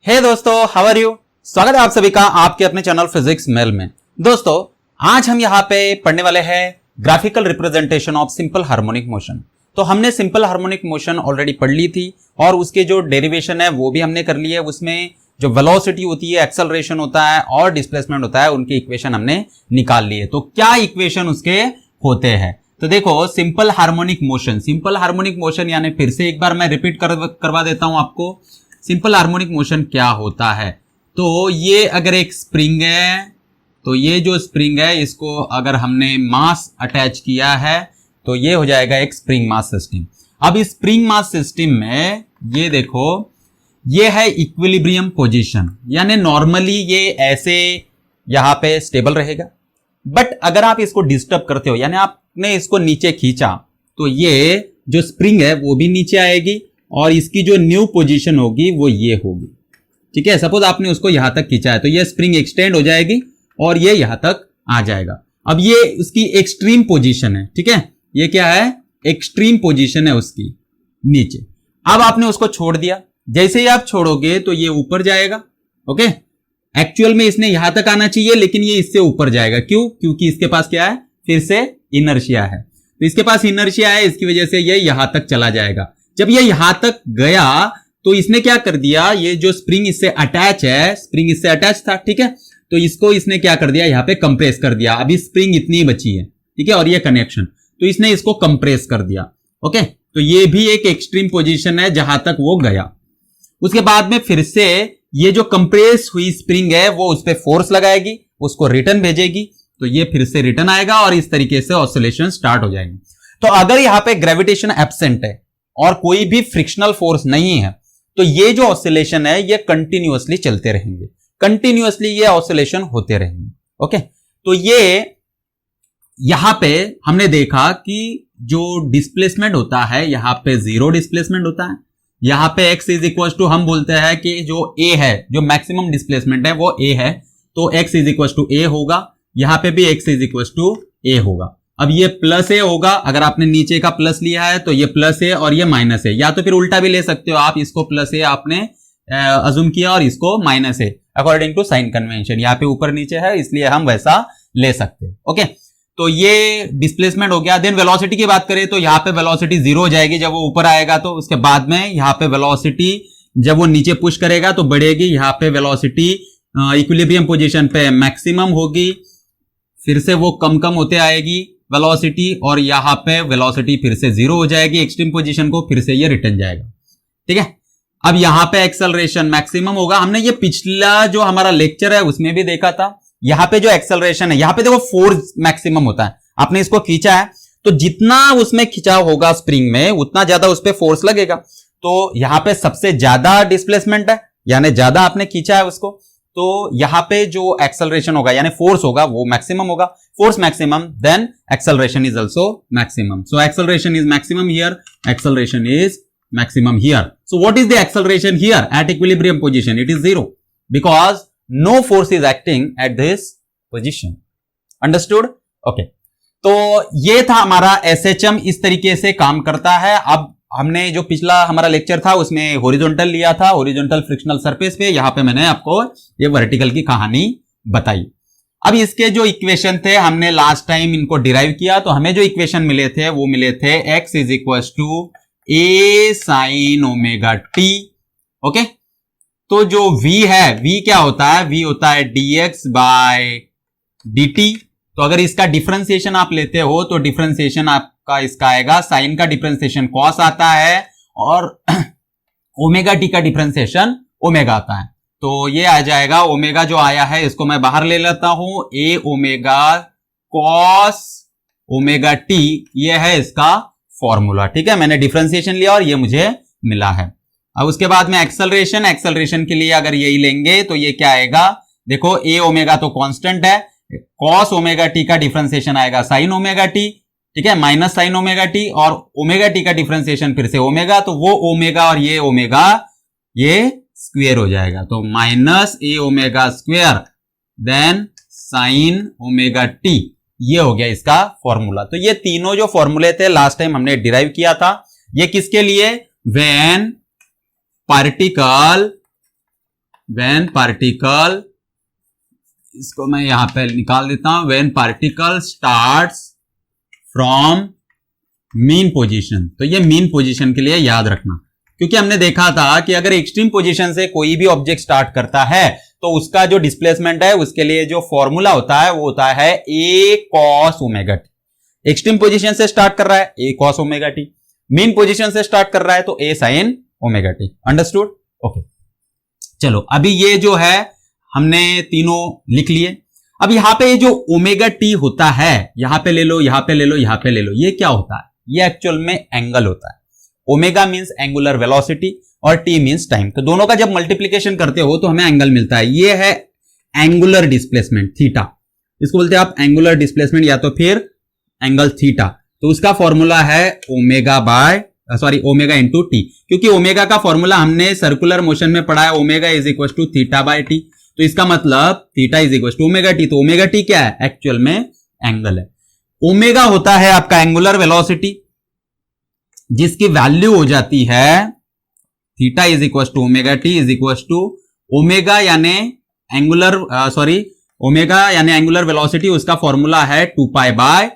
हे दोस्तों, how are you. स्वागत है आप सभी का आपके अपने चैनल फिजिक्स मेल में। दोस्तों, आज हम यहाँ पे पढ़ने वाले हैं graphical representation of simple harmonic motion. तो हमने सिंपल हार्मोनिक मोशन ऑलरेडी पढ़ ली थी और उसके जो डेरिवेशन है वो भी हमने कर ली है। उसमें जो वेलोसिटी होती है, एक्सेलरेशन होता है और डिस्प्लेसमेंट होता है, उनकी इक्वेशन हमने निकाल ली है। तो क्या इक्वेशन उसके होते हैं? तो देखो, सिंपल हार्मोनिक मोशन यानी फिर से एक बार मैं रिपीट करवा देता हूं आपको। सिंपल हार्मोनिक मोशन क्या होता है? तो ये अगर एक स्प्रिंग है, तो ये जो स्प्रिंग है इसको अगर हमने मास अटैच किया है तो ये हो जाएगा एक स्प्रिंग मास सिस्टम। अब इस स्प्रिंग मास सिस्टम में ये देखो, ये है इक्विलिब्रियम पोजीशन, यानी नॉर्मली ये ऐसे यहां पे स्टेबल रहेगा। बट अगर आप इसको डिस्टर्ब करते हो, यानी आपने इसको नीचे खींचा, तो ये जो स्प्रिंग है वो भी नीचे आएगी और इसकी जो न्यू पोजीशन होगी वो ये होगी। ठीक है, सपोज आपने उसको यहां तक खींचा है तो ये स्प्रिंग एक्सटेंड हो जाएगी और ये यहां तक आ जाएगा। अब ये उसकी एक्सट्रीम पोजीशन है। ठीक है, ये क्या है? एक्सट्रीम पोजीशन है उसकी नीचे। अब आपने उसको छोड़ दिया, जैसे ही आप छोड़ोगे तो ये ऊपर जाएगा। ओके, एक्चुअल में इसने यहां तक आना चाहिए लेकिन ये इससे ऊपर जाएगा। क्यों? क्योंकि इसके पास क्या है? फिर से इनर्शिया है। तो इसके पास इनर्शिया है, इसकी वजह से ये यहां तक चला जाएगा। जब ये यहां तक गया तो इसने क्या कर दिया, ये जो स्प्रिंग इससे अटैच है, स्प्रिंग इससे अटैच था, ठीक है, तो इसको इसने क्या कर दिया, यहां पे कंप्रेस कर दिया। अभी स्प्रिंग इतनी बची है, ठीक है, और ये कनेक्शन, तो इसने इसको कंप्रेस कर दिया। ओके, तो ये भी एक एक्सट्रीम पोजीशन है जहां तक वो गया। उसके बाद में फिर से ये जो कंप्रेस हुई स्प्रिंग है वो उस पर फोर्स लगाएगी, उसको रिटर्न भेजेगी, तो ये फिर से रिटर्न आएगा और इस तरीके से ऑसिलेशन स्टार्ट हो जाएगी। तो अगर यहां पे ग्रेविटेशन एब्सेंट है और कोई भी फ्रिक्शनल फोर्स नहीं है तो ये जो ऑसिलेशन है ये कंटिन्यूअसली चलते रहेंगे, कंटिन्यूअसली ये ऑसिलेशन होते रहेंगे। ओके, तो ये यहां पे हमने देखा कि जो डिस्प्लेसमेंट होता है यहां पे जीरो डिस्प्लेसमेंट होता है। यहां पे x इज इक्वल टू, हम बोलते हैं कि जो a है, जो मैक्सिमम डिस्प्लेसमेंट है वो a है, तो x is equal to a होगा। यहां पे भी x is equal to a होगा। अब ये प्लस ए होगा, अगर आपने नीचे का प्लस लिया है तो ये प्लस ए और ये माइनस है, या तो फिर उल्टा भी ले सकते हो आप, इसको प्लस ए आपने अज्यूम किया और इसको minus a, according to sign convention. यहाँ पे ऊपर नीचे है इसलिए हम वैसा ले सकते हैं। ओके, तो ये डिस्प्लेसमेंट हो गया। देन वेलोसिटी की बात करें तो यहाँ पे वेलोसिटी जीरो हो जाएगी जब वो ऊपर आएगा, तो उसके बाद में यहाँ पे वेलोसिटी जब वो नीचे पुश करेगा तो बढ़ेगी। यहाँ पे वेलोसिटी इक्विलिब्रियम पोजीशन पे मैक्सिमम होगी, फिर से वो कम कम होते आएगी वेलोसिटी, और यहां पे वेलोसिटी फिर से जीरो हो जाएगी एक्सट्रीम पोजीशन को, फिर से ये रिटर्न जाएगा। ठीक है, अब यहां पे एक्सेलरेशन मैक्सिमम होगा। हमने ये पिछला जो हमारा लेक्चर है उसमें भी देखा था। यहां पे जो एक्सेलरेशन है, यहां पे देखो फोर्स मैक्सिमम होता है। आपने इसको खींचा है तो जितना उसमें खिंचाव होगा स्प्रिंग में उतना ज्यादा उस पर फोर्स लगेगा। तो यहां पे सबसे ज्यादा डिस्प्लेसमेंट है, यानी ज्यादा आपने खींचा है उसको, तो यहां पे जो एक्सेलरेशन होगा यानी फोर्स होगा वो मैक्सिमम होगा। Force maximum, then acceleration is also maximum. So acceleration is maximum here, acceleration is maximum here. So what is the acceleration here at equilibrium position? It is zero because no force is acting at this position. Understood? Okay. तो ये था हमारा SHM, इस तरीके से काम करता है। अब हमने जो पिछला हमारा लेक्चर था उसमें हॉरिजॉन्टल लिया था, हॉरिजॉन्टल फ्रिक्शनल सरफेस पे। यहां पे मैंने आपको ये वर्टिकल की कहानी बताई। अब इसके जो इक्वेशन थे हमने लास्ट टाइम इनको डिराइव किया, तो हमें जो इक्वेशन मिले थे वो मिले थे x is equal to a sine omega t. Okay, तो जो v है, v क्या होता है? v होता है dx बाय dt। तो अगर इसका डिफरेंशिएशन आप लेते हो तो डिफरेंशिएशन आपका इसका आएगा, साइन का डिफरेंशिएशन cos आता है और ओमेगा टी का डिफरेंशिएशन ओमेगा आता है। तो ये आ जाएगा, ओमेगा जो आया है इसको मैं बाहर ले लेता हूं, a omega cos omega t, ये है इसका फॉर्मूला। ठीक है, मैंने डिफरेंशिएशन लिया और ये मुझे मिला है। अब उसके बाद में एक्सेलरेशन, एक्सेलरेशन के लिए अगर यही लेंगे तो ये क्या आएगा? देखो, a ओमेगा तो कांस्टेंट है, cos ओमेगा टी का डिफरेंशिएशन आएगा साइन ओमेगा टी, ठीक है, माइनस साइन ओमेगा टी, और ओमेगा टी का डिफरेंशिएशन फिर से ओमेगा, तो वो ओमेगा और ये ओमेगा ये स्क्वायर हो जाएगा, तो minus a omega square then sine omega t, ये हो गया इसका फॉर्मूला। तो ये तीनों जो फॉर्मूले थे लास्ट टाइम हमने डिराइव किया था। ये किसके लिए? व्हेन पार्टिकल व्हेन पार्टिकल, इसको मैं यहां पे निकाल देता हूं, when particle starts from mean position. तो ये मीन पोजीशन के लिए याद रखना, क्योंकि हमने देखा था कि अगर एक्सट्रीम पोजीशन से कोई भी ऑब्जेक्ट स्टार्ट करता है तो उसका जो डिस्प्लेसमेंट है उसके लिए जो फॉर्मूला होता है वो होता है a cos omega T. Extreme position से स्टार्ट कर रहा है a cos omega T, mean position से स्टार्ट कर रहा है तो a sin omega T. Understood? Okay, चलो अभी ये जो है हमने तीनों लिख लिए। अब यहां पे जो ओमेगा टी होता है, यहां पे ले लो, यहां पे ले लो, यहां पे ले लो, ये क्या होता है? ये एक्चुअल में एंगल होता है। ओमेगा मींस एंगुलर वेलोसिटी और टी मींस टाइम। तो दोनों का जब मल्टीप्लीकेशन करते हो तो हमें एंगल मिलता है। ये है एंगुलर डिस्प्लेसमेंट थीटा, इसको बोलते हैं आप एंगुलर डिस्प्लेसमेंट या तो फिर एंगल थीटा। तो उसका फॉर्मूला है ओमेगा इंटू टी, क्योंकि ओमेगा का फॉर्मूला हमने सर्कुलर मोशन में पढ़ा है, omega is equal to theta by t. तो इसका मतलब theta is equal to omega t. तो ओमेगा टी क्या है? एक्चुअल में एंगल है। ओमेगा होता है आपका एंगुलर वेलोसिटी, जिसकी वैल्यू हो जाती है theta is equal to omega t is equal to omega यानी एंगुलर वेलोसिटी, उसका फॉर्मूला है 2 pi by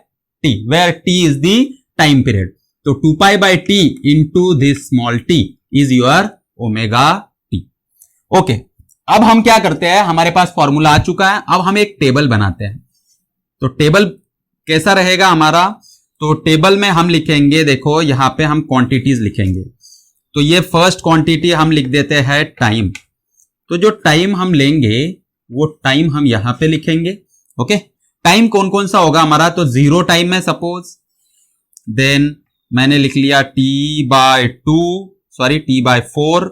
T, where T is the time period. तो 2 pi by T into this small t is your omega t. Okay, अब हम क्या करते हैं, हमारे पास फॉर्मूला आ चुका है, अब हम एक टेबल बनाते हैं। तो टेबल कैसा रहेगा हमारा? तो टेबल में हम लिखेंगे, देखो यहां पे हम क्वांटिटीज लिखेंगे। तो ये फर्स्ट क्वांटिटी हम लिख देते हैं टाइम। तो जो टाइम हम लेंगे वो टाइम हम यहां पे लिखेंगे। ओके, टाइम कौन कौन सा होगा हमारा? तो 0 टाइम में सपोज, देन मैंने लिख लिया टी बाय 4,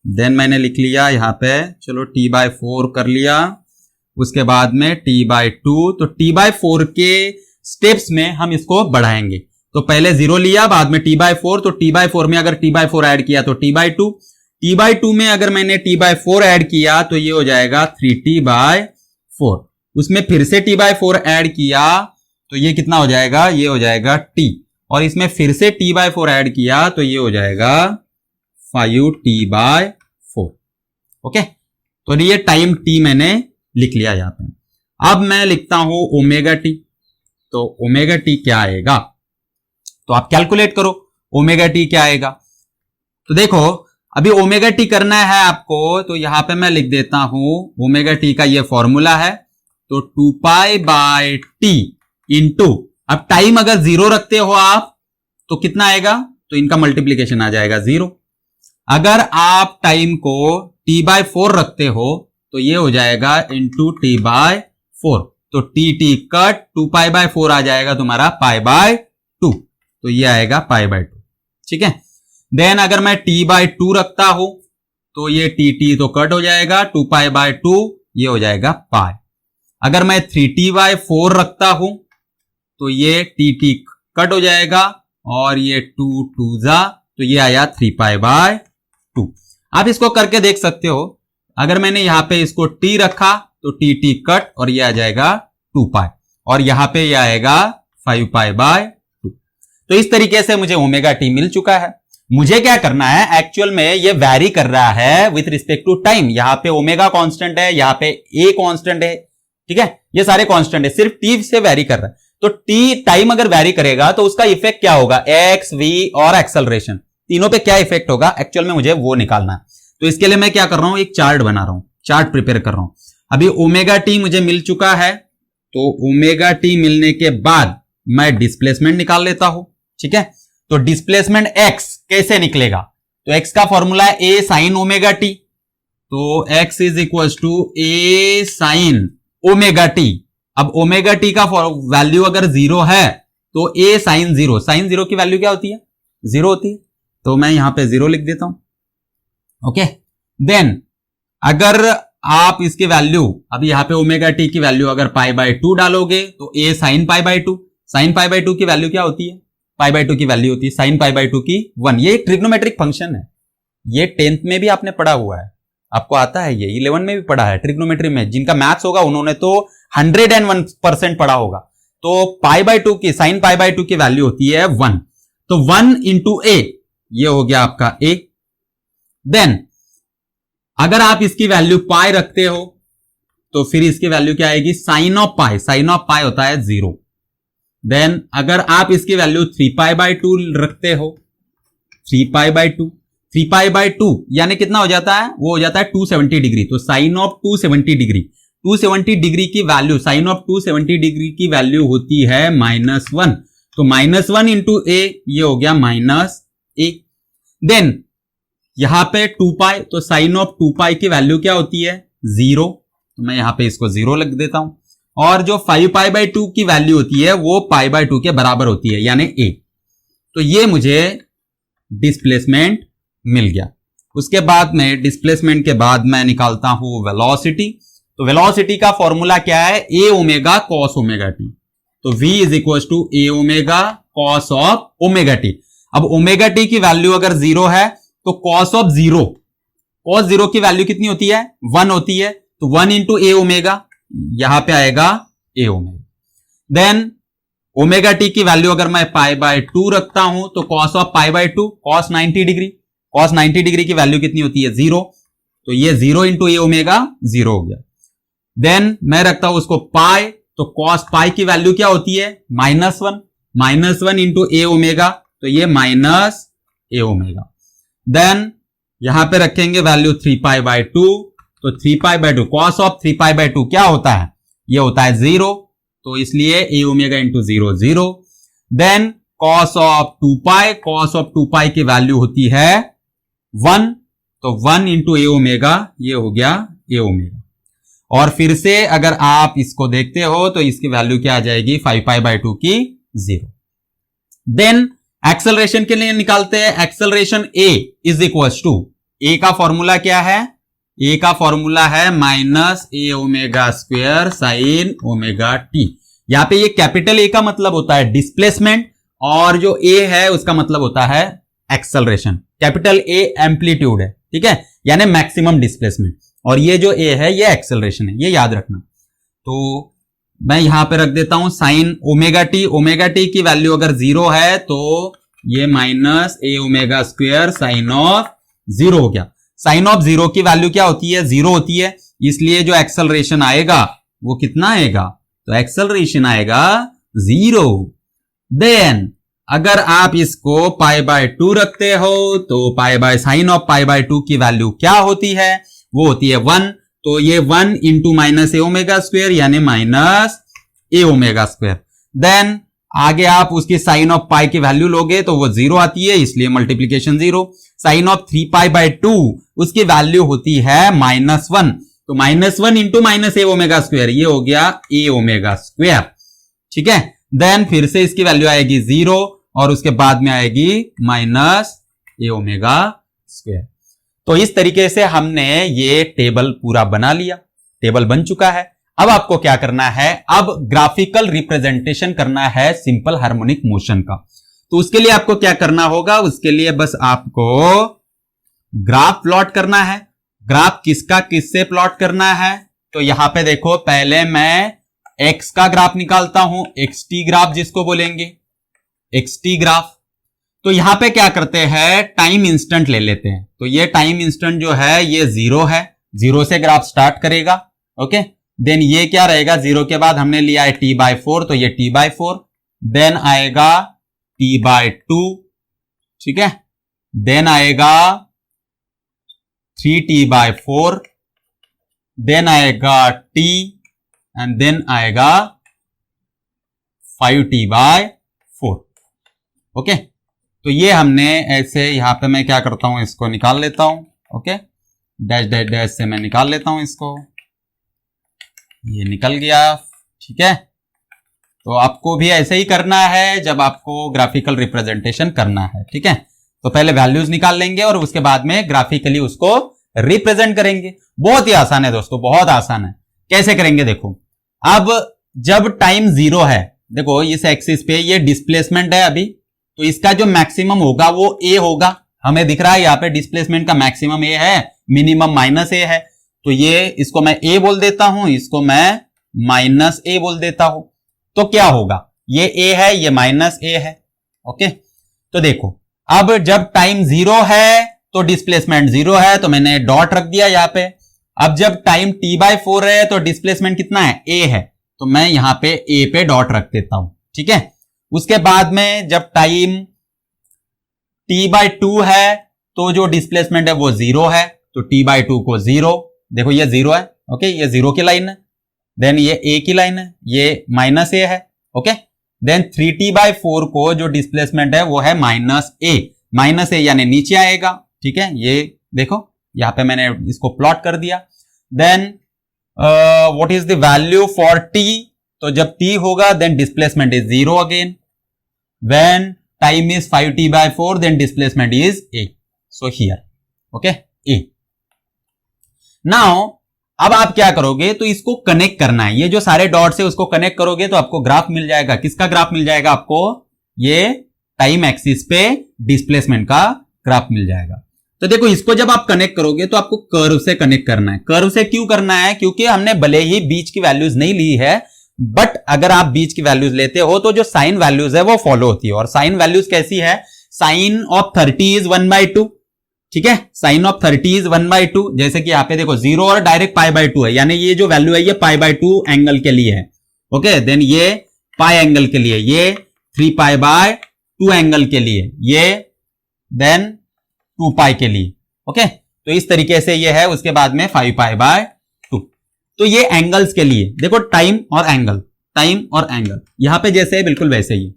देन मैंने लिख लिया यहां पे, चलो टी बाय 4 कर लिया, उसके बाद में टी बाय 2। तो टी बाय 4 के स्टेप्स में हम इसको बढ़ाएंगे। तो पहले 0 लिया, बाद में टी बाय 4, तो टी बाय 4 में अगर टी बाय 4 ऐड किया तो टी बाय 2, टी बाय 2 में अगर मैंने टी बाय 4 ऐड किया तो ये हो जाएगा 3t बाय 4। उसमें फिर से टी बाय 4 ऐड किया तो ये कितना हो जाएगा? ये हो जाएगा t, और इसमें फिर से टी बाय 4 ऐड किया तो ये हो जाएगा 5t बाय 4। ओके, तो ये टाइम t मैंने लिख लिया यहां पे। अब मैं लिखता हूं ओमेगा टी। तो ओमेगा टी क्या आएगा? तो आप कैलकुलेट करो ओमेगा टी क्या आएगा। तो देखो अभी ओमेगा टी करना है आपको, तो यहां पे मैं लिख देता हूं ओमेगा टी का ये फॉर्मूला है। तो 2 पाई बाय टी इंटू, अब टाइम अगर 0 रखते हो आप तो कितना आएगा? तो इनका मल्टीप्लीकेशन आ जाएगा 0। अगर आप टाइम को t बाय 4 रखते हो तो ये हो जाएगा इंटू टी बाय 4। तो टी कट, 2 पाई बाय 4 आ जाएगा तुम्हारा पाई बाय 2, तो ये आएगा पाई बाय 2। ठीक है, देन अगर मैं t बाय 2 रखता हूं तो ये टी तो कट हो जाएगा, 2 पाई बाय 2 ये हो जाएगा पाई। अगर मैं 3t बाय 4 रखता हूं तो ये टी कट हो जाएगा, और ये 2 जा, तो ये आया 3 पाई बाय 2। आप इसको करके देख सकते हो। अगर मैंने यहां पे इसको t रखा तो टी कट, और ये आ जाएगा 2 पाई, और यहां पे ये आएगा 5 पाई बाय 2। तो इस तरीके से मुझे ओमेगा टी मिल चुका है। मुझे क्या करना है, एक्चुअल में ये वैरी कर रहा है विथ रिस्पेक्ट टू टाइम। यहां पे ओमेगा कांस्टेंट है, यहां पे ए कांस्टेंट है, ठीक है, ये सारे कांस्टेंट है, सिर्फ टी से वैरी कर रहा है। तो टी टाइम अगर वैरी करेगा तो उसका इफेक्ट क्या होगा? एक्स, वी और एक्सेलरेशन, तीनों पे क्या इफेक्ट होगा, एक्चुअल में मुझे वो निकालना है। तो इसके लिए मैं क्या कर रहा हूं, एक चार्ट बना रहा हूं, चार्ट प्रिपेयर कर रहा हूं। अभी ओमेगा टी मुझे मिल चुका है, तो ओमेगा टी मिलने के बाद मैं डिस्प्लेसमेंट निकाल लेता हूं। ठीक है, तो डिस्प्लेसमेंट एक्स कैसे निकलेगा? तो एक्स का फॉर्मूला है ए साइन ओमेगा टी। तो x is equal to a sine omega t. अब ओमेगा टी का वैल्यू अगर 0 है तो ए साइन 0, साइन 0 की वैल्यू क्या होती है? 0 होती है। तो मैं यहां पे 0 लिख देता हूं। ओके, देन अगर आप इसकी वैल्यू, अब यहां पे ओमेगा टी की वैल्यू अगर पाई बाय 2 डालोगे तो a sine pi by 2, sine pi by 2 की वैल्यू क्या होती है? पाई बाय 2 की वैल्यू होती है साइन पाई बाय 2 की 1। ये एक ट्रिग्नोमेट्रिक फंक्शन है, ये 10th में भी आपने पढ़ा हुआ है, आपको आता है, ये 11 में भी पढ़ा है ट्रिग्नोमेट्री में। जिनका मैथ्स होगा उन्होंने तो 101% पढ़ा होगा। तो पाई बाय 2 की, साइन पाई बाय 2 की वैल्यू होती है 1। तो 1 इंटू ए, ये हो गया आपका ए। देन अगर आप इसकी वैल्यू पाई रखते हो तो फिर इसकी वैल्यू क्या आएगी, sine of pi. Sine of pi होता है 0। देन अगर आप इसकी वैल्यू 3π/2 रखते हो, 3π/2, 3π/2 यानी कितना हो जाता है, वो हो जाता है 270 डिग्री। तो साइन ऑफ 270 डिग्री, 270 डिग्री की वैल्यू, साइन ऑफ 270 डिग्री की वैल्यू होती है -1। तो -1 इंटू ए, ये हो गया -a। देन यहां पे 2π, तो साइन ऑफ 2π की वैल्यू क्या होती है, 0। तो मैं यहां पे इसको 0 लिख देता हूं। और जो 5π/2 की वैल्यू होती है वो π/2 के बराबर होती है, यानी a। तो ये मुझे डिस्प्लेसमेंट मिल गया। उसके बाद में डिस्प्लेसमेंट के बाद मैं निकालता हूं वेलोसिटी। तो वेलोसिटी का फॉर्मूला क्या है, a omega cos omega t। तो v is equal to a omega cos of omega t। अब ओमेगा t की वैल्यू अगर 0 है तो cos ऑफ 0, cos 0 की वैल्यू कितनी होती है, 1 होती है। तो 1 इंटू a ओमेगा, यहां पे आएगा a omega. Then omega t की वैल्यू अगर मैं π/2 रखता हूं तो cos of π/2 cos 90 degree, cos 90 degree की वैल्यू कितनी होती है, 0। तो ये 0 इंटू ए ओमेगा 0 हो गया। देन मैं रखता हूं उसको पाई, तो cos पाई की वैल्यू क्या होती है, -1, -1 इंटू ए ओमेगा, तो ये -a ओमेगा। देन यहां पे रखेंगे वैल्यू 3π/2, तो 3π/2 cos ऑफ 3π/2 क्या होता है, ये होता है 0। तो इसलिए a omega into 0 0। Then cos of 2π, cos of 2π की वैल्यू होती है 1, तो 1 इंटू ए ओमेगा, ये हो गया a ओमेगा। और फिर से अगर आप इसको देखते हो तो इसकी वैल्यू क्या आ जाएगी, 5π/2 की 0। देन एक्सेलरेशन के लिए निकालते हैं। Acceleration a is equal to, a का फॉर्मूला क्या है, a का फॉर्मूला है -a omega square sine omega t। यहां पे ये कैपिटल A का मतलब होता है डिस्प्लेसमेंट, और जो a है उसका मतलब होता है एक्सेलरेशन। कैपिटल A एम्पलीट्यूड है, ठीक है, यानी मैक्सिमम डिस्प्लेसमेंट, और ये जो a है ये एक्सेलरेशन है, ये याद रखना। तो मैं यहां पे रख देता हूं sign omega T. Omega t की वैल्यू अगर 0 है तो ये -a omega square sign of 0 हो गया। साइन ऑफ 0 की वैल्यू क्या होती है, 0 होती है, इसलिए जो एक्सेलरेशन आएगा वो कितना आएगा, तो एक्सेलरेशन आएगा 0। देन अगर आप इसको π/2 रखते हो तो साइन ऑफ π/2 की वैल्यू क्या होती है, वो होती है 1। तो ये 1 इंटू -a ओमेगा स्क्वायर यानी -a ओमेगा स्क्वायर। देन आगे आप उसकी साइन ऑफ पाई की वैल्यू लोगे तो वो 0 आती है, इसलिए मल्टीप्लीकेशन 0। साइन ऑफ 3π/2 उसकी वैल्यू होती है -1, तो -1 इंटू -a ओमेगा स्क्वायर, ये हो गया a ओमेगा स्क्वायर, ठीक है। देन फिर से इसकी वैल्यू आएगी 0 और उसके बाद में आएगी -a ओमेगा स्क्वायर। तो इस तरीके से हमने ये टेबल पूरा बना लिया, टेबल बन चुका है। अब आपको क्या करना है, अब ग्राफिकल रिप्रेजेंटेशन करना है सिंपल हार्मोनिक मोशन का। तो उसके लिए आपको क्या करना होगा, उसके लिए बस आपको ग्राफ प्लॉट करना है। ग्राफ किसका किससे प्लॉट करना है, तो यहां पे देखो, पहले मैं x का ग्राफ निकालता हूं, xt ग्राफ जिसको बोलेंगे, xt ग्राफ। तो यहां पे क्या करते हैं, टाइम इंस्टेंट ले लेते हैं। तो ये टाइम इंस्टेंट जो है ये 0 है, 0 से ग्राफ स्टार्ट करेगा, ओके। देन ये क्या रहेगा, 0 के बाद हमने लिया है t/4, तो ये t/4। देन आएगा t/2, ठीक है। देन आएगा 3t/4, देन आएगा t, एंड देन आएगा 5t/4, ओके। तो ये हमने ऐसे, यहां पे मैं क्या करता हूं, इसको निकाल लेता हूं, ओके, डैश डैश डैश से मैं निकाल लेता हूं इसको, ये निकल गया, ठीक है। तो आपको भी ऐसे ही करना है जब आपको ग्राफिकल रिप्रेजेंटेशन करना है, ठीक है। तो पहले वैल्यूज निकाल लेंगे और उसके बाद में ग्राफिकली उसको रिप्रेजेंट करेंगे। बहुत ही आसान है दोस्तों, बहुत आसान है। कैसे करेंगे देखो, अब जब टाइम 0 है, देखो इस एक्सिस पे ये डिस्प्लेसमेंट है अभी, तो इसका जो मैक्सिमम होगा वो a होगा। हमें दिख रहा है यहाँ पे डिस्प्लेसमेंट का मैक्सिमम a है, मिनिमम -a है। तो ये, इसको मैं a बोल देता हूं, इसको मैं -a बोल देता हूं। तो क्या होगा, ये a है, ये -a है, ओके। तो देखो अब जब टाइम 0 है तो डिस्प्लेसमेंट 0 है, तो मैंने डॉट रख दिया यहां पे। अब जब टाइम t/4 है तो डिस्प्लेसमेंट कितना है, a है, तो मैं यहां पे a पे डॉट रख देता हूं, ठीक है। उसके बाद में जब टाइम t/2 है तो जो डिस्प्लेसमेंट है वो 0 है, तो t/2 को 0, देखो ये 0 है, ओके, ये 0 की लाइन है। देन ये a की लाइन है, ये -a है, ओके। देन 3t/4 को जो डिस्प्लेसमेंट है वो है -a यानी नीचे आएगा, ठीक है। ये देखो यहां पे मैंने इसको प्लॉट कर दिया। Then what is the value for t, तो जब t होगा then displacement is 0 again. When time is 5t/4 then displacement is a, so here, okay, a। Now अब आप क्या करोगे, तो इसको कनेक्ट करना है, ये जो सारे डॉट्स है उसको कनेक्ट करोगे तो आपको ग्राफ मिल जाएगा। किसका ग्राफ मिल जाएगा आपको, ये टाइम एक्सिस पे डिस्प्लेसमेंट का ग्राफ मिल जाएगा। तो देखो इसको जब आप कनेक्ट करोगे तो आपको कर्व से कनेक्ट करना है। कर्व से क्यों करना है, क्योंकि हमने भले ही बीच की वैल्यूज नहीं ली है, बट अगर आप बीच की वैल्यूज लेते हो तो जो साइन वैल्यूज है वो फॉलो होती है। और साइन वैल्यूज कैसी है, साइन ऑफ 30 इज 1/2, ठीक है, साइन ऑफ 30 इज 1/2। जैसे कि यहाँ पे देखो 0 और डायरेक्ट π/2 है, यानी ये जो वैल्यू है ये π/2 एंगल के लिए है, ओके। देन ये पाई एंगल के लिए, ये 3π/2 एंगल के लिए, ये देन 2π के लिए, ओके। तो इस तरीके से ये है। उसके बाद में 5π/2, तो ये एंगल्स के लिए देखो, टाइम और एंगल, टाइम और एंगल यहां पे जैसे है बिल्कुल वैसे ही।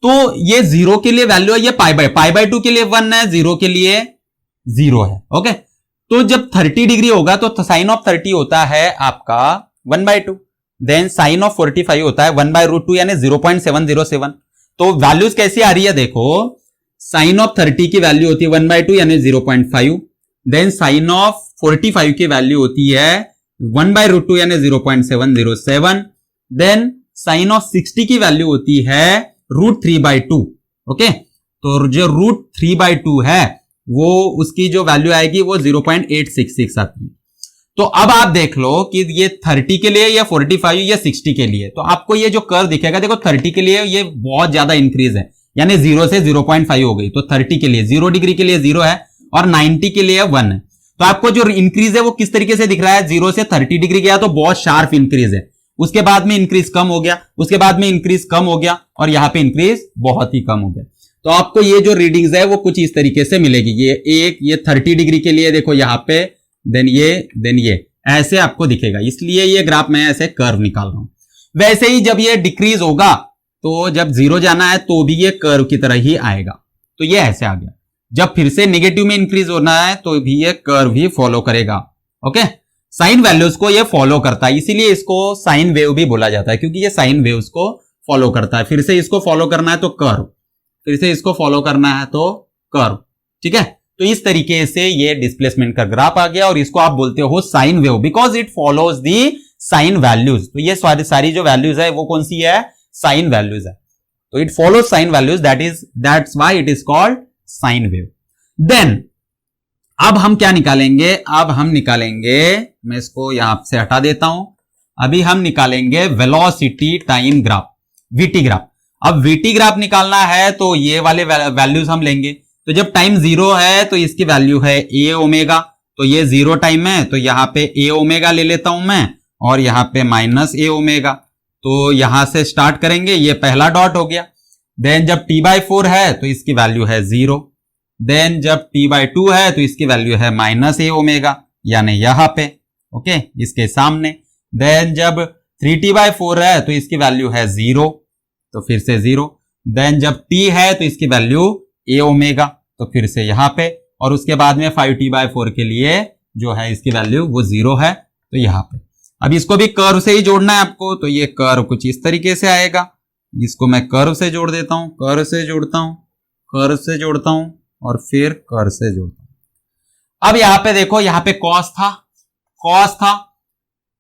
तो ये 0 के लिए वैल्यू है, ये π/2 के लिए 1 है, 0 के लिए 0 है, ओके। तो जब 30 डिग्री होगा तो साइन ऑफ 30 होता है आपका 1/2, देन साइन ऑफ 45 होता है 1/√2 यानी 0.707। तो वैल्यूज कैसी आ रही है देखो, साइन ऑफ 30 की वैल्यू होती है 1/2 यानी 0.5, देन साइन ऑफ 45 की वैल्यू होती है 1/√2 यानी 0.707, देन साइन ऑफ 60 की वैल्यू होती है √3/2, ओके। तो जो √3/2 है वो उसकी जो वैल्यू आएगी वो 0.866 आती है। तो अब आप देख लो कि ये 30 के लिए या 45 या 60 के लिए, तो आपको ये जो कर्व दिखेगा, देखो 30 के लिए ये बहुत ज्यादा इंक्रीज है, यानी 0 से 0.5 हो गई। तो 30 के लिए 0 डिग्री के लिए 0 है और 90 के लिए 1 है। तो आपको जो इंक्रीज है वो किस तरीके से दिख रहा है, 0 से 30 डिग्री गया तो बहुत शार्प इंक्रीज है, उसके बाद में इंक्रीज कम हो गया, उसके बाद में इंक्रीज कम हो गया, और यहां पे इंक्रीज बहुत ही कम हो गया। तो आपको ये जो रीडिंग्स है वो कुछ इस तरीके से मिलेगी। ये 30 डिग्री के लिए देखो यहां पे, देन ये ऐसे आपको दिखेगा, इसलिए ये ग्राफ में ऐसे कर्व निकाल रहा हूं। वैसे ही जब ये डिक्रीज होगा तो जब 0 जाना है तो भी ये कर्व की तरह ही आएगा। तो ये ऐसे आ गया। जब फिर से नेगेटिव में इंक्रीज होना है तो भी ये कर्व ही फॉलो करेगा, ओके। साइन वैल्यूज को ये फॉलो करता है, इसीलिए इसको साइन वेव भी बोला जाता है, क्योंकि ये साइन वेव्स को फॉलो करता है। फिर से इसको फॉलो करना है तो कर्व, फिर से इसको फॉलो करना है तो कर्व, ठीक है। तो इस तरीके से ये डिस्प्लेसमेंट का ग्राफ आ गया और इसको आप बोलते हो sine wave, because it follows the sine values. तो ये सारी जो वैल्यूज है वो कौन सी है, साइन वैल्यूज है। तो it follows sine values, that's why it is called sine wave. Then अब हम क्या निकालेंगे, अब हम निकालेंगे, मैं इसको यहां से हटा देता हूं, अभी हम निकालेंगे velocity time graph, VT graph. अब वीटी ग्राफ निकालना है तो ये वाले वैल्यूज हम लेंगे। तो जब टाइम 0 है तो इसकी वैल्यू है a ओमेगा, तो ये 0 टाइम है तो यहां पे a ओमेगा ले लेता हूं मैं, और यहां पे -a ओमेगा। तो यहां से स्टार्ट करेंगे, ये पहला डॉट हो गया। देन जब t/4 है तो इसकी वैल्यू है 0, देन जब t/2 है तो इसकी वैल्यू है -a ओमेगा, यानी यहां पे, ओके, इसके सामने। देन जब 3t/4 है तो इसकी वैल्यू है 0, तो फिर से 0। देन जब t है तो इसकी वैल्यू a ओमेगा, तो फिर से यहां पे, और उसके बाद में 5t/4 के लिए जो है इसकी वैल्यू वो 0 है, तो यहां पे। अब इसको भी कर्व से ही जोड़ना है आपको, तो ये कर्व कुछ इस तरीके से आएगा। इसको मैं कर्व से जोड़ देता हूं, कर्व से जोड़ता हूं, कर्व से जोड़ता हूं, और फिर कर्व से जोड़ता हूं। अब यहां पे देखो, यहां पे कॉस था,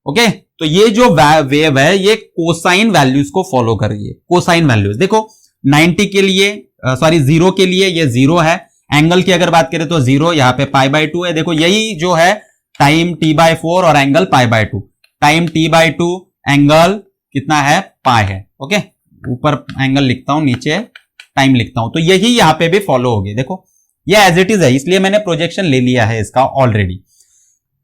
ओके। तो ये जो वेव है ये कोसाइन वैल्यूज को फॉलो कर रही है। कोसाइन वैल्यूज देखो 90 के लिए, सॉरी 0 के लिए ये 0 है, एंगल की अगर बात करें तो 0, यहां पे π/2 है। देखो यही जो है टाइम t/4 और एंगल π/2, टाइम t/2 एंगल कितना है, पाई है, ओके। ऊपर एंगल लिखता हूं, नीचे टाइम लिखता हूं, तो यही यहां पे भी फॉलो होगी। देखो ये एज इट इज है, इसलिए मैंने प्रोजेक्शन ले लिया है इसका ऑलरेडी।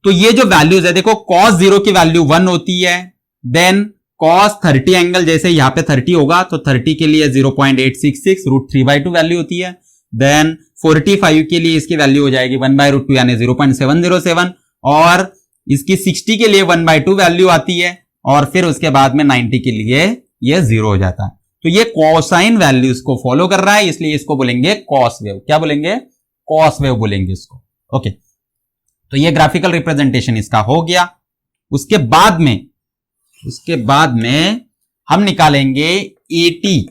तो ये जो वैल्यूज है देखो, cos 0 की वैल्यू 1 होती है, देन cos 30 एंगल, जैसे यहां पे 30 होगा तो 30 के लिए 0.866 √3/2 वैल्यू होती है। देन 45 के लिए इसकी वैल्यू हो जाएगी 1/√2 यानी 0.707, और इसकी 60 के लिए 1/2 वैल्यू आती है, और फिर उसके बाद में 90 के लिए ये 0 हो जाता है। तो ये कोसाइन वैल्यूज को फॉलो कर रहा है, इसलिए इसको बोलेंगे कॉस वेव। क्या बोलेंगे? कॉस वेव बोलेंगे इसको। ओके, तो ये ग्राफिकल रिप्रेजेंटेशन इसका हो गया। उसके बाद में हम निकालेंगे एटी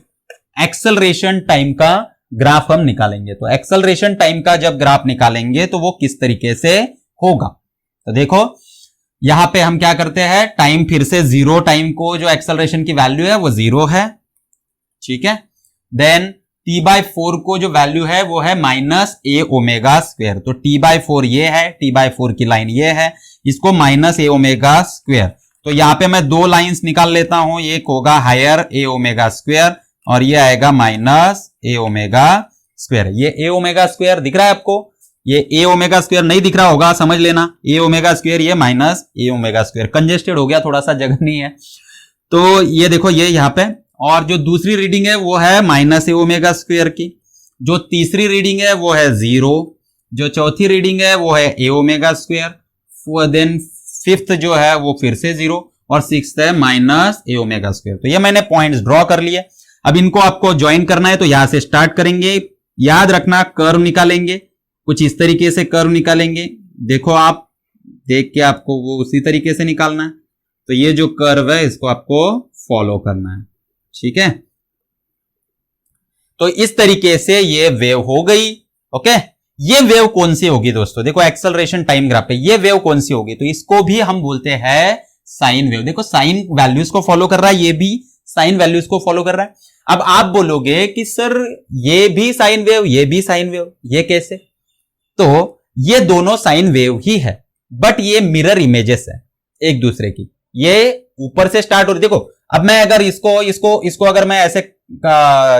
एक्सेलरेशन टाइम का ग्राफ हम निकालेंगे। तो एक्सेलरेशन टाइम का जब ग्राफ निकालेंगे तो वो किस तरीके से होगा, तो देखो यहां पे हम क्या करते हैं, टाइम फिर से 0 टाइम को जो एक्सेलरेशन की वैल्यू है वो 0 है, ठीक है। देन t/4 को जो वैल्यू है वो है -a⍵²। तो t/4 ये है, t/4 की लाइन ये है, इसको -a⍵²। तो यहां पे मैं 2 लाइंस निकाल लेता हूं, एक होगा हायर a⍵² और ये आएगा -a⍵²। ये a⍵² दिख रहा है आपको? ये a⍵² नहीं दिख रहा होगा, समझ लेना, a⍵², ये -a⍵²। कंजेस्टेड हो गया, थोड़ा सा जगह नहीं है। तो ये देखो, ये यहां पे, और जो दूसरी रीडिंग है वो है -a⍵² की, जो तीसरी रीडिंग है वो है 0, जो चौथी रीडिंग है वो है a⍵², देन फिफ्थ जो है वो फिर से 0, और सिक्स्थ है -a⍵²। तो ये मैंने पॉइंट्स ड्रॉ कर लिए। अब इनको आपको ज्वाइन करना है तो यहां से स्टार्ट करेंगे। याद रखना, कर्व निकालेंगे, कुछ इस तरीके से कर्व निकालेंगे। देखो, आप देख के आपको वो उसी तरीके से निकालना है। तो ये जो कर्व है इसको आपको फॉलो करना है, ठीक है। तो इस तरीके से ये वेव हो गई। ओके, ये वेव कौन सी होगी दोस्तों? देखो, एक्सेलरेशन टाइम ग्राफ पे ये वेव कौन सी होगी? तो इसको भी हम बोलते हैं साइन वेव। देखो, साइन वैल्यूज को फॉलो कर रहा है, ये भी साइन वैल्यूज को फॉलो कर रहा है। अब आप बोलोगे कि सर ये भी साइन वेव, ये भी साइन वेव, ये कैसे? तो ये दोनों साइन वेव ही है, बट ये मिरर इमेजेस है एक दूसरे की। ये ऊपर से स्टार्ट हो रही, देखो अब मैं अगर इसको अगर मैं ऐसे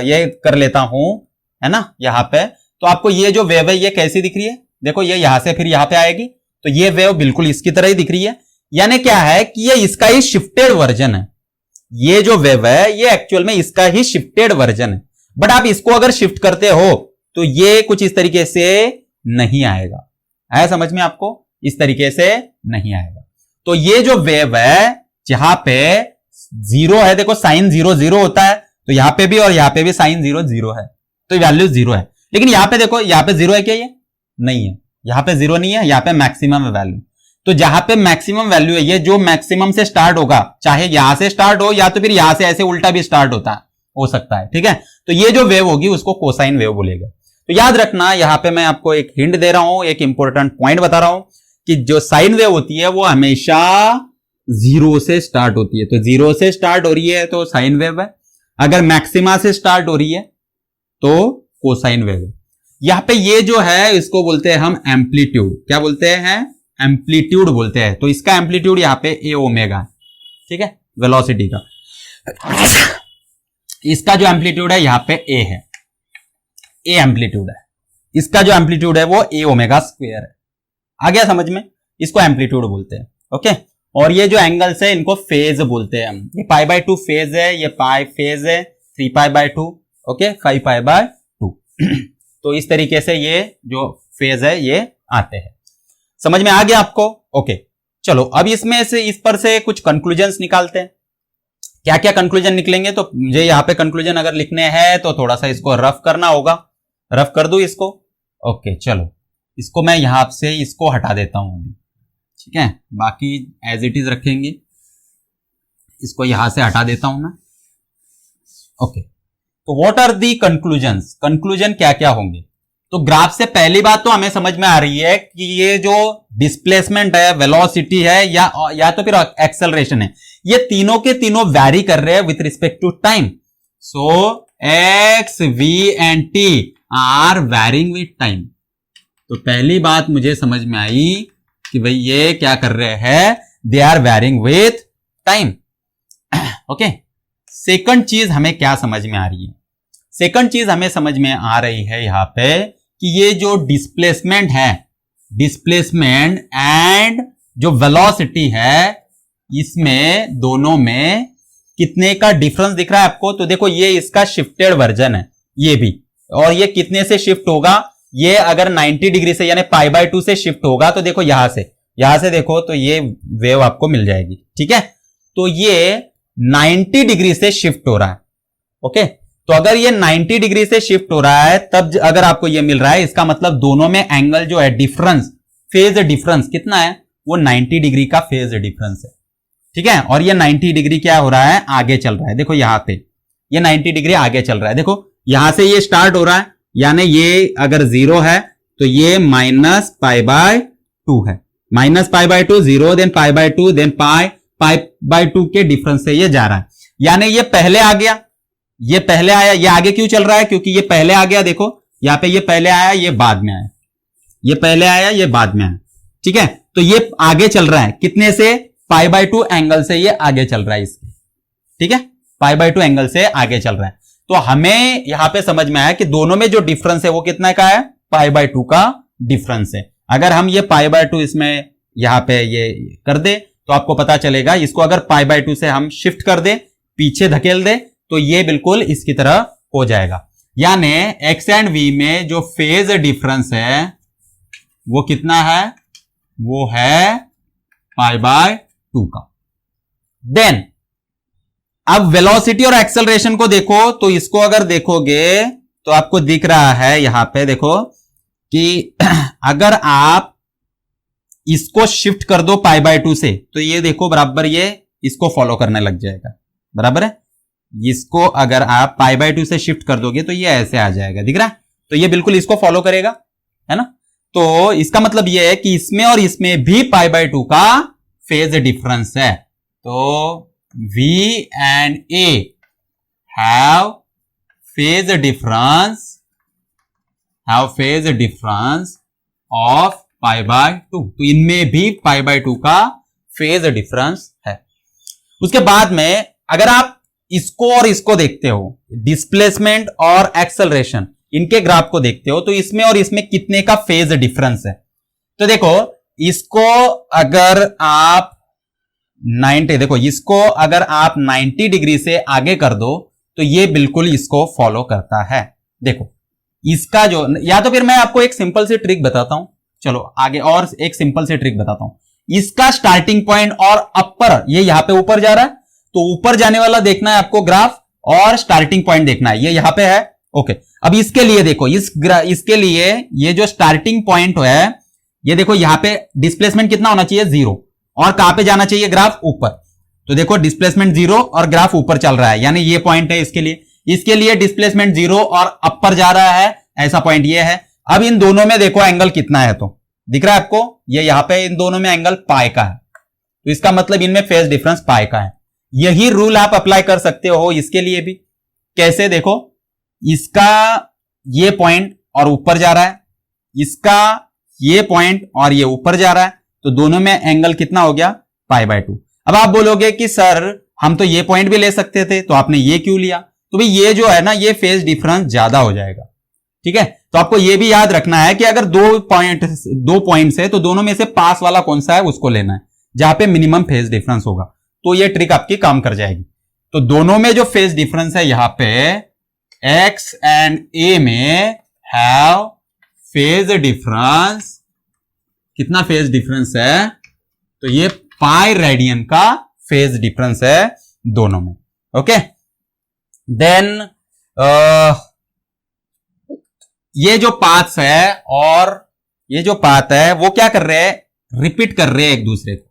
ये कर लेता हूं, है ना, यहां पे, तो आपको ये जो वेव है ये कैसी दिख रही है? देखो, ये यहां से फिर यहां पे आएगी, तो ये वेव बिल्कुल इसकी तरह ही दिख रही है। यानी क्या है कि ये इसका ही शिफ्टेड वर्जन है। ये जो वेव है ये एक्चुअल में इसका ही शिफ्टेड वर्जन है, बट आप इसको अगर शिफ्ट करते हो तो ये कुछ इस तरीके से नहीं आएगा। आया समझ में आपको? इस तरीके से नहीं आएगा। तो ये जो वेव है जहां पे 0 है, देखो साइन 0 0 होता है, तो यहां पे भी और यहां पे भी साइन 0 0 है, तो वैल्यू 0 है। लेकिन यहां पे देखो, यहां पे 0 है क्या? ये नहीं है, यहां पे 0 नहीं है, यहां पे मैक्सिमम है वैल्यू। तो जहां पे मैक्सिमम वैल्यू है, ये जो मैक्सिमम से स्टार्ट होगा, चाहे यहां से स्टार्ट हो या तो फिर यहां से ऐसे उल्टा भी स्टार्ट हो सकता है, ठीक है। तो ये जो वेव होगी उसको कोसाइन वेव बोलेगा। तो याद रखना, यहां पे मैं आपको एक हिंट दे रहा हूं, एक इंपॉर्टेंट पॉइंट बता रहा हूं कि जो साइन वेव होती है वो हमेशा 0 से स्टार्ट होती है। तो 0 से स्टार्ट हो रही है तो साइन वेव है, अगर मैक्सिमा से स्टार्ट हो रही है तो कोसाइन वेव है। यहां पे ये जो है इसको बोलते हैं हम एम्पलीट्यूड। क्या बोलते हैं? एम्पलीट्यूड बोलते हैं। तो इसका एम्पलीट्यूड यहां पे a⍵, ठीक है, वेलोसिटी का। इसका जो एम्पलीट्यूड है यहां पे a है, a एम्पलीट्यूड है। इसका जो एम्पलीट्यूड है वो a⍵² है। आ गया समझ में? इसको एम्पलीट्यूड बोलते हैं। ओके, और ये जो एंगल्स है इनको फेज बोलते हैं हम। ये π/2 फेज है, ये पाई फेज है, 3π/2, ओके, 5π/2। तो इस तरीके से ये जो फेज है ये आते हैं। समझ में आ गया आपको? ओके, चलो अब इसमें से इस पर से कुछ कंक्लूजन्स निकालते हैं। क्या क्या कंक्लूजन निकलेंगे? तो मुझे यहाँ पे कंक्लूजन अगर लिखने हैं तो थोड़ा सा इसको रफ करना होगा। रफ कर दूं इसको? ओके, चलो इसको मैं यहां से इसको हटा देता हूं, ठीक है, बाकी एज इट इज रखेंगे। इसको यहां से हटा देता हूं मैं। ओके, तो what are the conclusions? Conclusion क्या क्या होंगे? तो ग्राफ से पहली बात तो हमें समझ में आ रही है कि ये जो डिस्प्लेसमेंट है, वेलोसिटी है या तो फिर एक्सेलरेशन है, ये तीनों के तीनों वैरी कर रहे हैं with respect to time. So x, v and t are varying with time. तो पहली बात मुझे समझ में आई कि भाई ये क्या कर रहे हैं, they are varying with time. Okay, second चीज हमें क्या समझ में आ रही है? सेकंड चीज हमें समझ में आ रही है यहां पे कि ये जो डिस्प्लेसमेंट है, डिस्प्लेसमेंट एंड जो वेलोसिटी है, इसमें दोनों में कितने का डिफरेंस दिख रहा है आपको? तो देखो ये इसका शिफ्टेड वर्जन है ये भी, और ये कितने से शिफ्ट होगा? ये अगर 90 डिग्री से यानी π/2 से शिफ्ट होगा तो देखो यहां से देखो तो ये वेव आपको मिल जाएगी, ठीक है। तो ये 90 डिग्री से शिफ्ट हो रहा है, ओके। तो अगर ये 90 डिग्री से शिफ्ट हो रहा है तब अगर आपको ये मिल रहा है, इसका मतलब दोनों में एंगल जो है डिफरेंस, फेज डिफरेंस कितना है? वो 90 डिग्री का फेज डिफरेंस है, ठीक है। और ये 90 डिग्री क्या हो रहा है? आगे चल रहा है। देखो यहां पे ये 90 डिग्री आगे चल रहा है। देखो यहां से ये स्टार्ट हो रहा है, यानी ये अगर 0 है तो ये -π/2 है, -π/2 0 देन π/2 देन π/2 के डिफरेंस से ये जा रहा है, यानी ये पहले आ गया, ये पहले आया। ये आगे क्यों चल रहा है? क्योंकि ये पहले आ गया। देखो यहां पे ये पहले आया, ये बाद में आया, ये पहले आया, ये बाद में आया, ठीक है। तो ये आगे चल रहा है कितने से? π/2 एंगल से ये आगे चल रहा है इसके, ठीक है। π/2 एंगल से आगे चल रहा है। तो हमें यहां पे समझ में आया कि दोनों में जो डिफरेंस है वो कितना का है? π/2 का डिफरेंस है। अगर हम ये π/2 इसमें यहां पे ये कर दे तो आपको पता चलेगा, इसको अगर π/2 से हम शिफ्ट कर दे, पीछे धकेल दे, तो ये बिल्कुल इसकी तरह हो जाएगा। यानी x एंड v में जो फेज डिफरेंस है वो कितना है? वो है π/2 का। देन अब वेलोसिटी और एक्सेलरेशन को देखो, तो इसको अगर देखोगे तो आपको दिख रहा है यहां पे देखो कि अगर आप इसको शिफ्ट कर दो π/2 से तो ये देखो बराबर ये इसको फॉलो करने लग जाएगा, बराबर है। इसको अगर आप π/2 से शिफ्ट कर दोगे तो ये ऐसे आ जाएगा, दिख रहा है। तो ये बिल्कुल इसको फॉलो करेगा, है ना। तो इसका मतलब ये है कि इसमें और इसमें भी π/2 का फेज डिफरेंस है। तो V and A have phase difference of π/2। तो इनमें भी π/2 का फेज डिफरेंस है। उसके बाद में अगर आप इसको और इसको देखते हो, डिस्प्लेसमेंट और एक्सेलरेशन, इनके ग्राफ को देखते हो, तो इसमें और इसमें कितने का फेज डिफरेंस है? तो देखो इसको अगर आप 90, देखो इसको अगर आप 90 डिग्री से आगे कर दो तो ये बिल्कुल इसको फॉलो करता है। देखो इसका जो, या तो फिर मैं आपको एक सिंपल सी ट्रिक बताता हूं, चलो आगे और एक सिंपल सी ट्रिक बताता हूं। इसका स्टार्टिंग पॉइंट और अपर, ये यहां पे ऊपर जा रहा है, तो ऊपर जाने वाला देखना है आपको ग्राफ, और स्टार्टिंग पॉइंट देखना है, ये यहां पे है, ओके। अब इसके लिए देखो, इसके लिए ये जो स्टार्टिंग पॉइंट है, ये देखो यहां पे डिस्प्लेसमेंट कितना होना चाहिए? 0। और कहां पे जाना चाहिए ग्राफ? ऊपर। तो देखो डिस्प्लेसमेंट 0 और ग्राफ ऊपर चल रहा है, यानी ये पॉइंट है इसके लिए डिस्प्लेसमेंट 0 और अपर जा रहा है, ऐसा पॉइंट ये है। अब इन दोनों में देखो एंगल कितना है, तो दिख रहा है आपको, ये यहां पे इन दोनों में एंगल पाई का है, तो इसका मतलब इनमें फेज डिफरेंस पाई का है। यही रूल आप अप्लाई कर सकते हो इसके लिए भी। कैसे? देखो इसका ये पॉइंट और ऊपर जा रहा है, इसका ये पॉइंट और ये ऊपर जा रहा है, तो दोनों में एंगल कितना हो गया? π/2। अब आप बोलोगे कि सर हम तो ये पॉइंट भी ले सकते थे, तो आपने ये क्यों लिया? तो भाई ये जो है ना, ये फेज डिफरेंस ज्यादा हो जाएगा, ठीक है। तो आपको ये भी याद रखना है कि अगर दो पॉइंट्स है तो दोनों में से पास वाला कौन सा है उसको लेना है, जहां पे मिनिमम फेज डिफरेंस होगा, तो ये ट्रिक आपकी काम कर जाएगी। तो दोनों में जो फेज डिफरेंस है यहां पे x एंड a में हैव फेज डिफरेंस, कितना फेज डिफरेंस है? तो ये पाई रेडियन का फेज डिफरेंस है दोनों में, ओके। देन ये जो पाथ्स है और ये जो पाथ है वो क्या कर रहे हैं? रिपीट कर रहे हैं एक दूसरे को,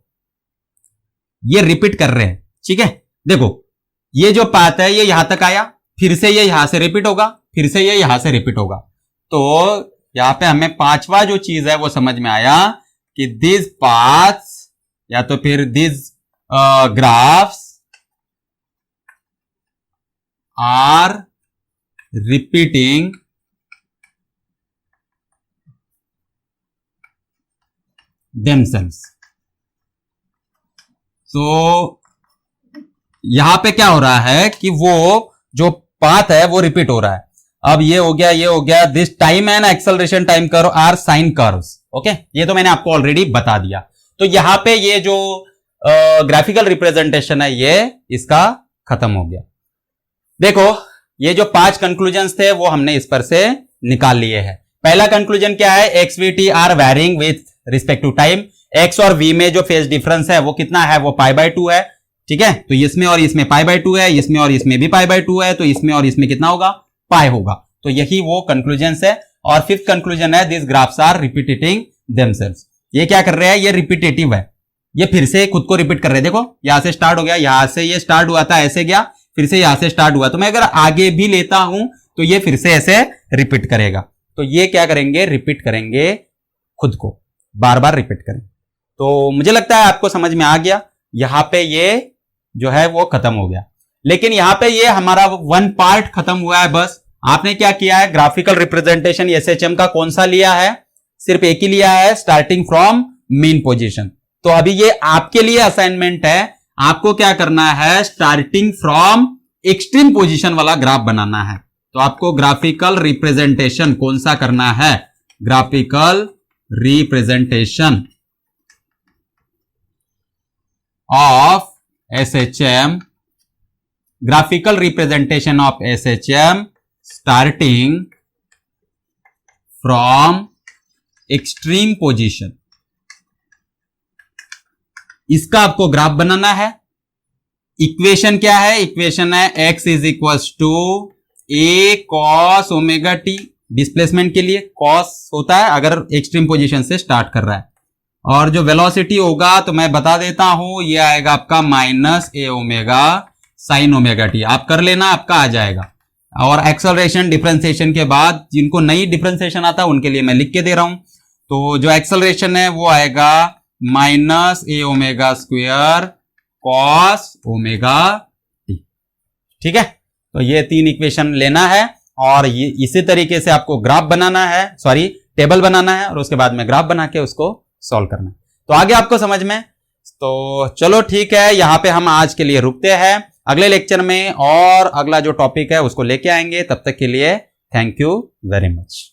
ये रिपीट कर रहे हैं, ठीक है। देखो ये जो पाथ है ये यहां तक आया, फिर से ये यहां से रिपीट होगा, फिर से ये यहां से रिपीट होगा। तो यहां पे हमें पांचवा जो चीज है वो समझ में आया कि दिस पाथ्स या तो फिर this graphs are repeating themselves। तो यहां पे क्या हो रहा है कि वो जो पाथ है वो रिपीट हो रहा है। अब ये हो गया this time and acceleration time curve are sine curves. Okay, ये तो मैंने आपको ऑलरेडी बता दिया। तो यहां पे ये जो ग्राफिकल रिप्रेजेंटेशन है ये इसका खत्म हो गया। देखो ये जो 5 कंक्लूजन्स थे वो हमने इस पर से निकाल लिए हैं। पहला कंक्लूजन क्या है, x v t are varying with respect to time. X और वी में जो फेज डिफरेंस है वो कितना है, वो π/2 है। ठीक है, तो इसमें और इसमें π/2 है, इसमें और इसमें भी π/2 है, तो इसमें और इसमें कितना होगा, पाई होगा। तो यही वो कंक्लूजन है। और फिफ्थ कंक्लूजन है this graphs are repeating themselves. ये क्या कर रहे हैं, ये रिपीटेटिव है, ये फिर से खुद को रिपीट कर रहे हैं। देखो यहां से स्टार्ट हो गया, यहां से ये स्टार्ट हुआ था, ऐसे गया, फिर से यहां से स्टार्ट हुआ, तो मैं अगर आगे भी लेता हूं तो ये फिर से ऐसे रिपीट करेगा। तो ये क्या करेंगे, रिपीट करेंगे, खुद को बार बार रिपीट करें। तो मुझे लगता है आपको समझ में आ गया। यहां पे ये जो है वो खत्म हो गया, लेकिन यहां पे ये हमारा वन पार्ट खत्म हुआ है। बस आपने क्या किया है, ग्राफिकल रिप्रेजेंटेशन एसएचएम का कौन सा लिया है, सिर्फ एक ही लिया है, स्टार्टिंग फ्रॉम मीन पोजीशन। तो अभी ये आपके लिए असाइनमेंट है, आपको क्या करना है, स्टार्टिंग फ्रॉम एक्सट्रीम पोजीशन वाला ग्राफ बनाना है। तो आपको ग्राफिकल रिप्रेजेंटेशन कौन सा करना है, graphical representation of SHM, graphical representation of SHM starting from extreme position। इसका आपको ग्राफ बनाना है। इक्वेशन क्या है, इक्वेशन है x is equal to a cos omega t। Displacement के लिए cos होता है अगर एक्सट्रीम पोजीशन से स्टार्ट कर रहा है, और जो वेलोसिटी होगा तो मैं बता देता हूं, ये आएगा आपका -a omega sine omega T. आप कर लेना, आपका आ जाएगा। और एक्सेलरेशन डिफरेंशिएशन के बाद जिनको नई डिफरेंशिएशन आता है उनके लिए मैं लिख के दे रहा हूं। तो जो एक्सेलरेशन है वो आएगा -a omega square cos omega T. ठीक है, तो ये 3 इक्वेशन लेना है और ये इसी तरीके से आपको ग्राफ बनाना है, सॉरी टेबल बनाना है, और उसके बाद में ग्राफ बना के उसको सॉल्व करना। तो आगे आपको समझ में, तो चलो ठीक है, यहां पे हम आज के लिए रुकते हैं। अगले लेक्चर में और अगला जो टॉपिक है उसको लेके आएंगे। तब तक के लिए थैंक यू वेरी मच।